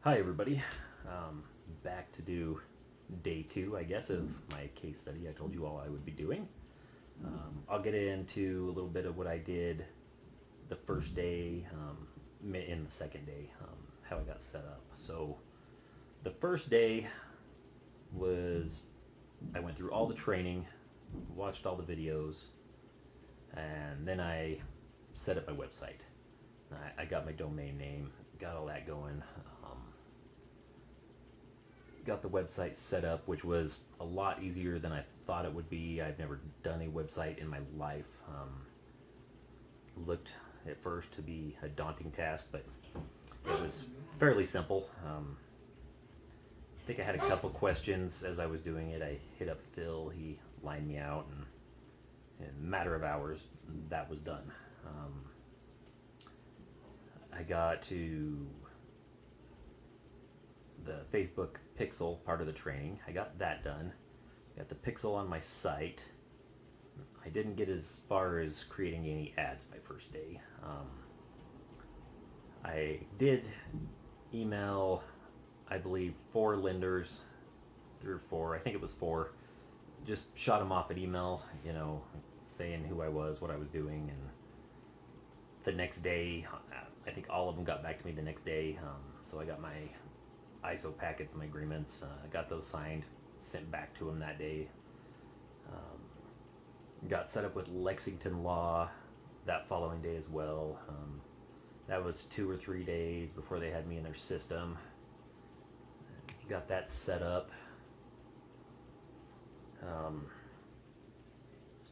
Hi everybody. Back to do day two, I guess, of my case study I told you all I would be doing. I'll get into a little bit of what I did the first day, in the second day, how I got set up. So the first day was I went through all the training, watched all the videos, and then I set up my website. I got my domain name, got all that going. Got the website set up, which was a lot easier than I thought it would be. I've never done a website in my life. Looked at first to be a daunting task, but it was fairly simple. I think I had a couple questions as I was doing it. I hit up Phil, he lined me out, and in a matter of hours, that was done. I got to the Facebook pixel part of the training. I got that done. Got the pixel on my site. I didn't get as far as creating any ads my first day. I did email, I believe, 4 lenders, 3 or 4, I think it was 4. Just shot them off an email, saying who I was, what I was doing, and the next day, I think all of them got back to me the next day. So I got my ISO packets, my agreements, got those signed, sent back to them that day. Got set up with Lexington Law that following day as well. That was 2 or 3 days before they had me in their system. Got that set up.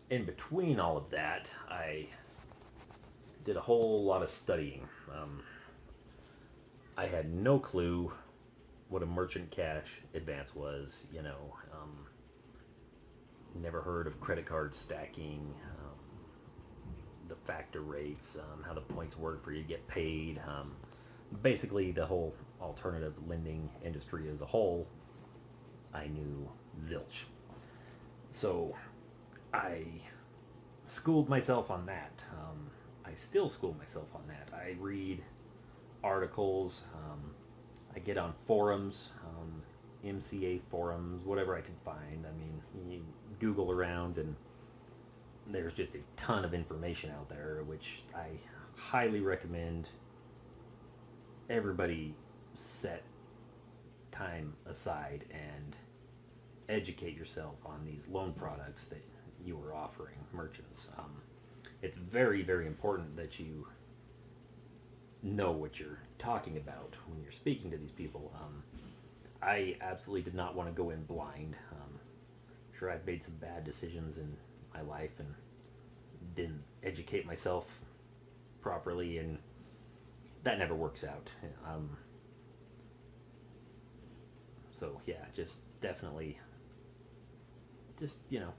In between all of that, I did a whole lot of studying. I had no clue what a merchant cash advance was, never heard of credit card stacking, the factor rates, how the points work for you to get paid, basically the whole alternative lending industry as a whole. I knew zilch. So I schooled myself on that. I still school myself on that. I read articles, I get on forums, MCA forums, whatever I can find. I mean, you Google around and there's just a ton of information out there, which I highly recommend everybody set time aside and educate yourself on these loan products that you are offering merchants. It's very, very important that you know what you're talking about when you're speaking to these people. I absolutely did not want to go in blind. Sure, I've made some bad decisions in my life and didn't educate myself properly, and that never works out. So yeah, just definitely,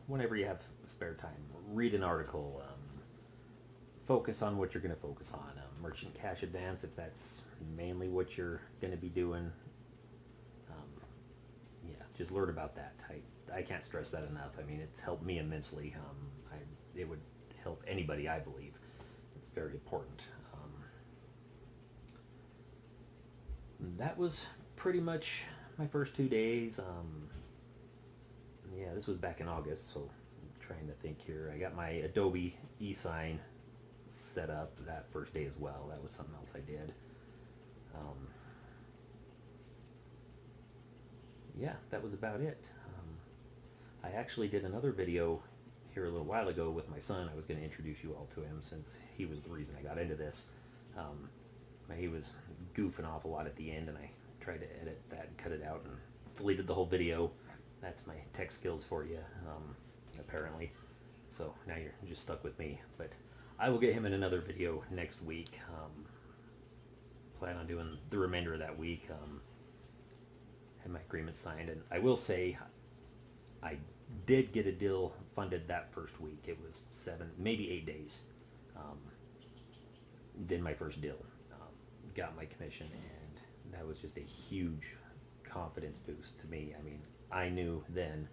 whenever you have spare time, read an article. Focus on what you're going to focus on. Merchant cash advance, if that's mainly what you're going to be doing, yeah, just learn about that. I can't stress that enough. I mean, it's helped me immensely. It would help anybody, I believe. It's very important. That was pretty much my first 2 days. Yeah, this was back in August, so I'm trying to think here. I got my Adobe e-sign set up that first day as well. That was something else I did. Yeah, that was about it. I actually did another video here a little while ago with my son. I was going to introduce you all to him since he was the reason I got into this. He was goofing off a lot at the end, and I tried to edit that and cut it out and deleted the whole video. That's my tech skills for you, apparently. So now you're just stuck with me. But I will get him in another video next week. Plan on doing the remainder of that week. Had my agreement signed, and I will say I did get a deal funded that first week. It was 7, maybe 8 days. Did my first deal, got my commission, and that was just a huge confidence boost to me. I mean, I knew then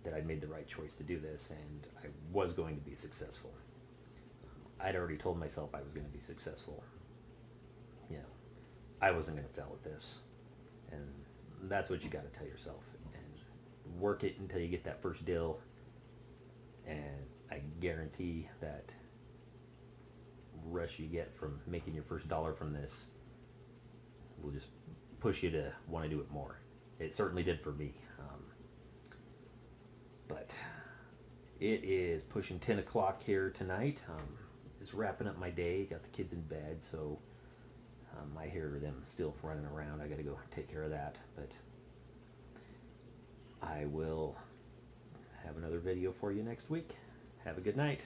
that I'd made the right choice to do this, and I was going to be successful. I'd already told myself I was going to be successful. I wasn't going to fail at this. And that's what you got to tell yourself. And work it until you get that first deal. And I guarantee that rush you get from making your first dollar from this will just push you to want to do it more. It certainly did for me. But it is pushing 10 o'clock here tonight. Just wrapping up my day. Got the kids in bed, so I hear them still running around. I got to go take care of that. But I will have another video for you next week. Have a good night.